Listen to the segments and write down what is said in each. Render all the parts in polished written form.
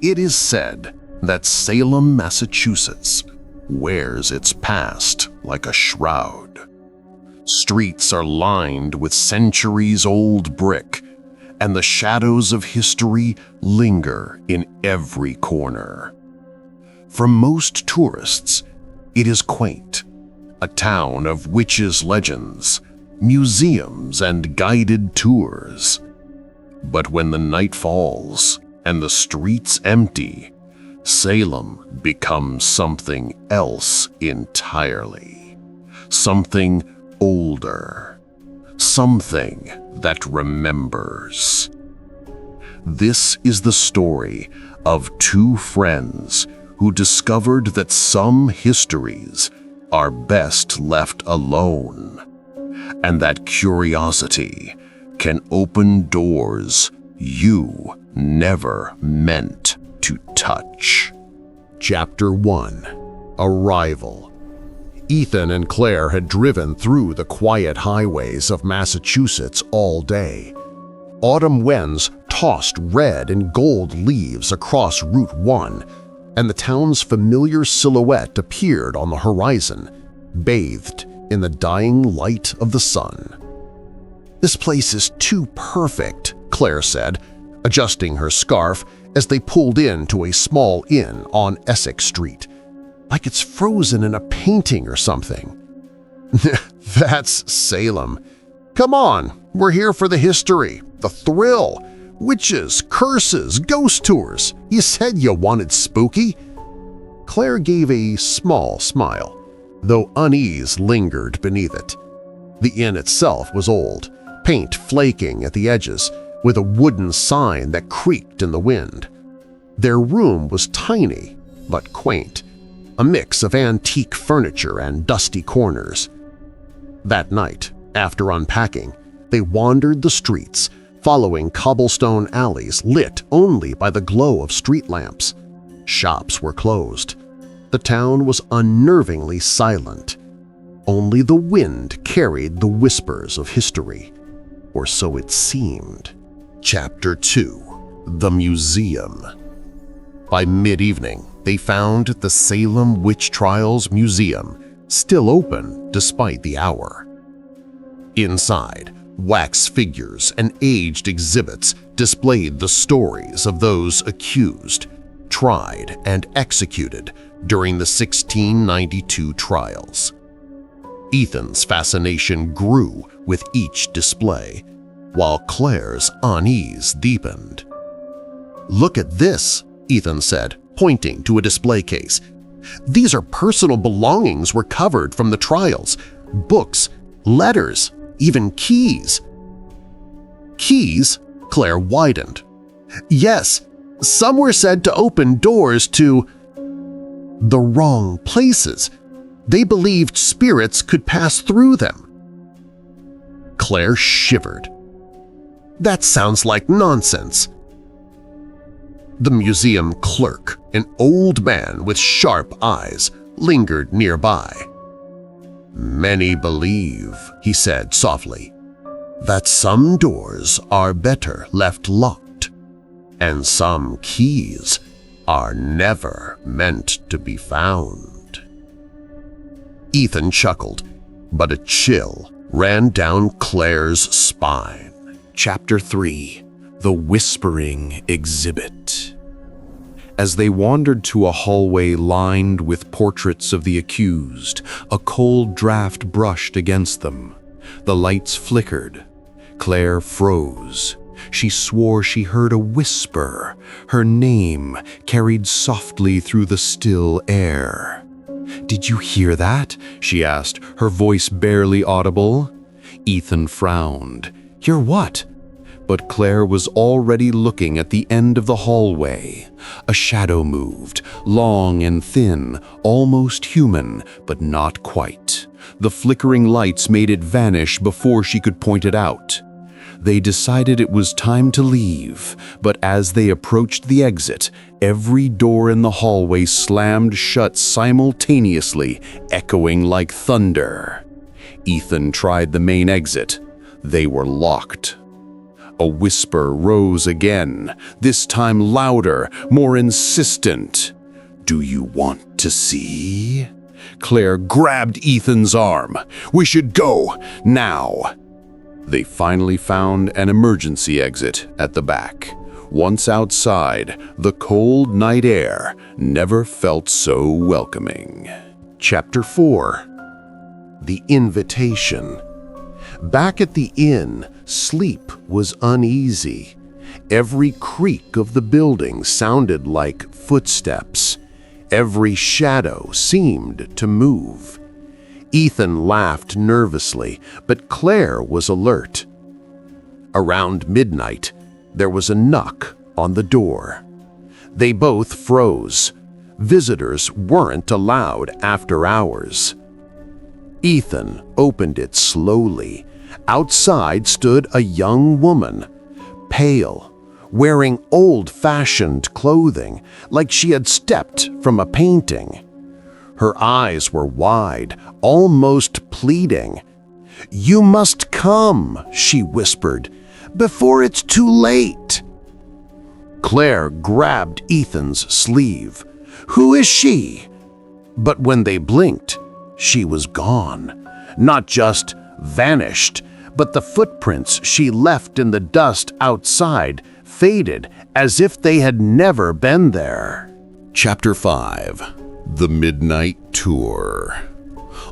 It is said that Salem, Massachusetts, wears its past like a shroud. Streets are lined with centuries-old brick, and the shadows of history linger in every corner. For most tourists, it is quaint, a town of witches' legends, museums, and guided tours. But when the night falls and the streets empty, Salem becomes something else entirely. Something older. Something that remembers. This is the story of two friends who discovered that some histories are best left alone, and that curiosity can open doors you never meant to touch. Chapter 1. Arrival. Ethan and Claire had driven through the quiet highways of Massachusetts all day. Autumn winds tossed red and gold leaves across Route 1, and the town's familiar silhouette appeared on the horizon, bathed in the dying light of the sun. "This place is too perfect," Claire said, adjusting her scarf as they pulled into a small inn on Essex Street. "Like it's frozen in a painting or something." "That's Salem. Come on, we're here for the history, the thrill, witches, curses, ghost tours. You said you wanted spooky." Claire gave a small smile, though unease lingered beneath it. The inn itself was old, paint flaking at the edges, with a wooden sign that creaked in the wind. Their room was tiny but quaint, a mix of antique furniture and dusty corners. That night, after unpacking, they wandered the streets, following cobblestone alleys lit only by the glow of street lamps. Shops were closed. The town was unnervingly silent. Only the wind carried the whispers of history, or so it seemed. Chapter 2. The Museum. By mid-evening, they found the Salem Witch Trials Museum still open despite the hour. Inside, wax figures and aged exhibits displayed the stories of those accused, tried, and executed during the 1692 trials. Ethan's fascination grew with each display, while Claire's unease deepened. "Look at this," Ethan said, pointing to a display case. "These are personal belongings recovered from the trials, books, letters, even keys." "Keys?" Claire widened. "Yes, some were said to open doors to the wrong places. They believed spirits could pass through them." Claire shivered. "That sounds like nonsense." The museum clerk, an old man with sharp eyes, lingered nearby. "Many believe," he said softly, "that some doors are better left locked, and some keys are never meant to be found." Ethan chuckled, but a chill ran down Claire's spine. Chapter 3. The Whispering Exhibit. As they wandered to a hallway lined with portraits of the accused, a cold draft brushed against them. The lights flickered. Claire froze. She swore she heard a whisper, her name carried softly through the still air. "Did you hear that?" she asked, her voice barely audible. Ethan frowned. "Hear what?" But Claire was already looking at the end of the hallway. A shadow moved, long and thin, almost human, but not quite. The flickering lights made it vanish before she could point it out. They decided it was time to leave, but as they approached the exit, every door in the hallway slammed shut simultaneously, echoing like thunder. Ethan tried the main exit. They were locked. A whisper rose again, this time louder, more insistent. "Do you want to see?" Claire grabbed Ethan's arm. "We should go, now." They finally found an emergency exit at the back. Once outside, the cold night air never felt so welcoming. Chapter 4. The Invitation. Back at the inn, sleep was uneasy. Every creak of the building sounded like footsteps. Every shadow seemed to move. Ethan laughed nervously, but Claire was alert. Around midnight, there was a knock on the door. They both froze. Visitors weren't allowed after hours. Ethan opened it slowly. Outside stood a young woman, pale, wearing old-fashioned clothing, like she had stepped from a painting. Her eyes were wide, almost pleading. "You must come," she whispered, "before it's too late." Claire grabbed Ethan's sleeve. "Who is she?" But when they blinked, she was gone. Not just vanished, but the footprints she left in the dust outside faded as if they had never been there. Chapter 5. The Midnight Tour.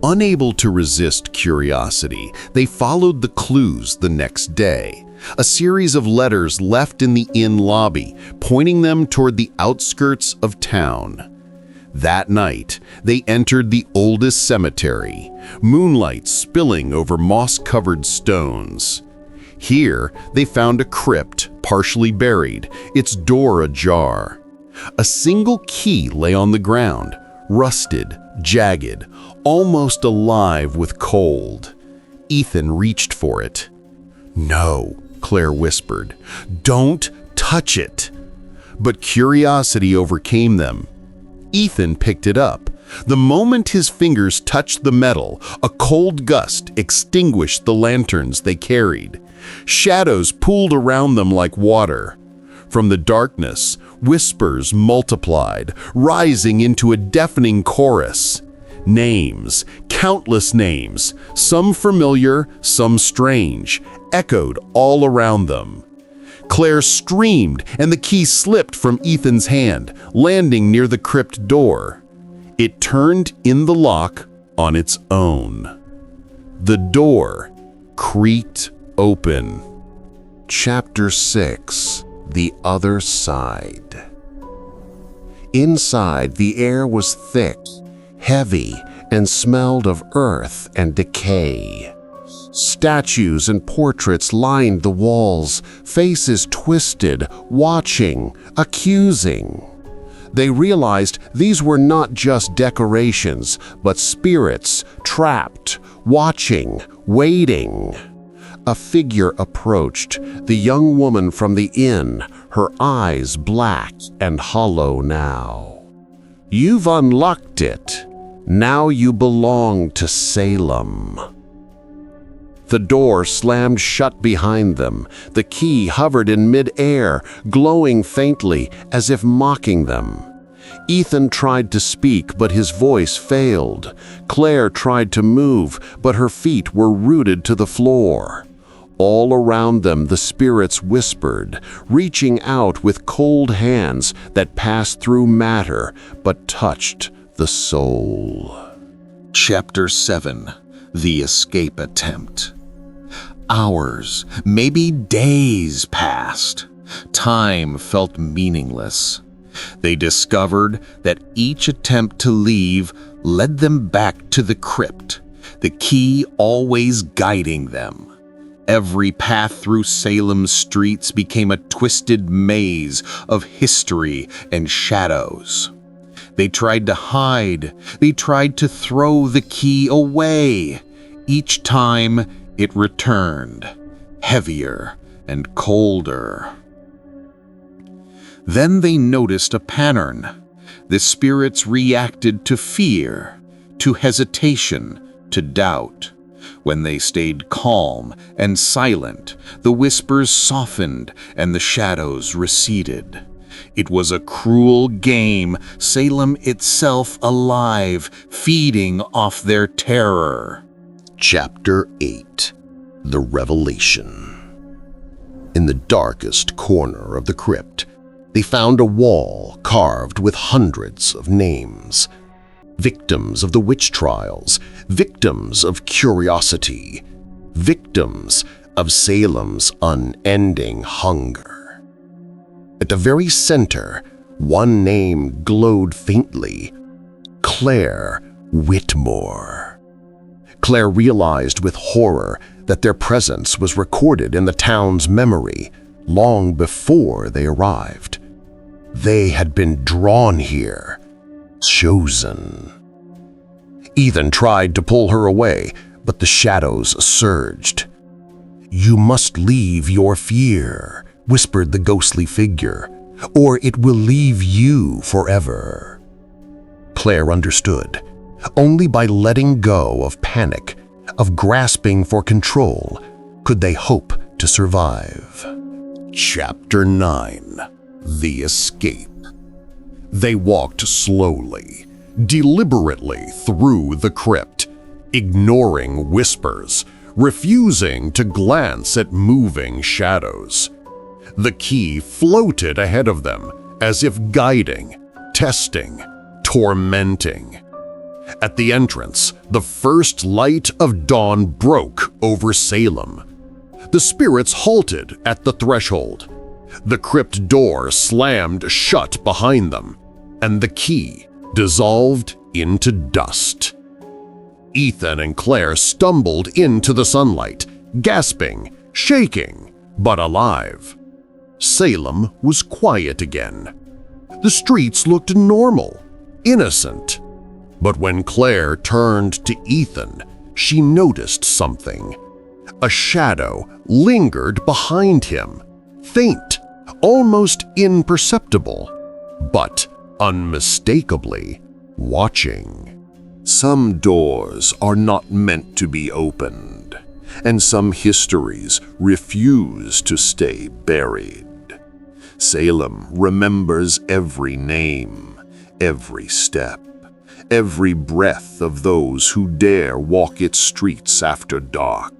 Unable to resist curiosity, they followed the clues the next day. A series of letters left in the inn lobby, pointing them toward the outskirts of town. That night, they entered the oldest cemetery, moonlight spilling over moss-covered stones. Here, they found a crypt partially buried, its door ajar. A single key lay on the ground, rusted, jagged, almost alive with cold. Ethan reached for it. "No," Claire whispered. "Don't touch it." But curiosity overcame them. Ethan picked it up. The moment his fingers touched the metal, a cold gust extinguished the lanterns they carried. Shadows pooled around them like water. From the darkness, whispers multiplied, rising into a deafening chorus. Names, countless names, some familiar, some strange, echoed all around them. Claire screamed, and the key slipped from Ethan's hand, landing near the crypt door. It turned in the lock on its own. The door creaked open. Chapter 6. The Other Side. Inside, the air was thick, heavy, and smelled of earth and decay. Statues and portraits lined the walls, faces twisted, watching, accusing. They realized these were not just decorations, but spirits trapped, watching, waiting. A figure approached, the young woman from the inn, her eyes black and hollow now. "You've unlocked it. Now you belong to Salem." The door slammed shut behind them. The key hovered in mid-air, glowing faintly as if mocking them. Ethan tried to speak, but his voice failed. Claire tried to move, but her feet were rooted to the floor. All around them the spirits whispered, reaching out with cold hands that passed through matter but touched the soul. Chapter 7. The Escape Attempt. Hours, maybe days passed. Time felt meaningless. They discovered that each attempt to leave led them back to the crypt, the key always guiding them. Every path through Salem's streets became a twisted maze of history and shadows. They tried to hide. They tried to throw the key away. Each time, it returned, heavier and colder. Then they noticed a pattern. The spirits reacted to fear, to hesitation, to doubt. when they stayed calm and silent, the whispers softened and the shadows receded. It was a cruel game, Salem itself alive, feeding off their terror. Chapter 8. The Revelation. In the darkest corner of the crypt, they found a wall carved with hundreds of names. Victims of the witch trials, victims of curiosity, victims of Salem's unending hunger. At the very center, one name glowed faintly: Claire Whitmore. Claire realized with horror that their presence was recorded in the town's memory long before they arrived. They had been drawn here, chosen. Ethan tried to pull her away, but the shadows surged. "You must leave your fear," whispered the ghostly figure, "or it will leave you forever." Claire understood. Only by letting go of panic, of grasping for control, could they hope to survive. Chapter 9. The Escape. They walked slowly, deliberately through the crypt, ignoring whispers, refusing to glance at moving shadows. The key floated ahead of them, as if guiding, testing, tormenting. At the entrance, the first light of dawn broke over Salem. The spirits halted at the threshold. The crypt door slammed shut behind them, and the key dissolved into dust. Ethan and Claire stumbled into the sunlight, gasping, shaking, but alive. Salem was quiet again. The streets looked normal, innocent. But when Claire turned to Ethan, she noticed something. A shadow lingered behind him, faint, almost imperceptible, but unmistakably watching. Some doors are not meant to be opened, and some histories refuse to stay buried. Salem remembers every name, every step, every breath of those who dare walk its streets after dark.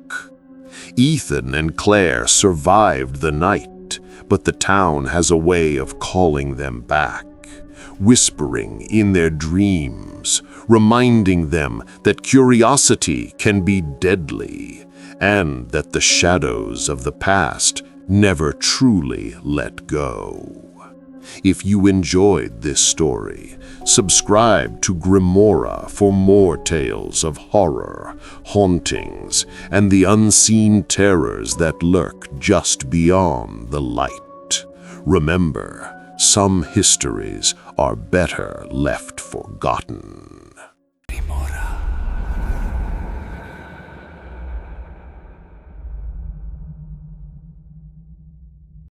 Ethan and Claire survived the night, but the town has a way of calling them back, whispering in their dreams, reminding them that curiosity can be deadly and that the shadows of the past never truly let go. If you enjoyed this story, subscribe to Grimora for more tales of horror, hauntings, and the unseen terrors that lurk just beyond the light. Remember, some histories are better left forgotten.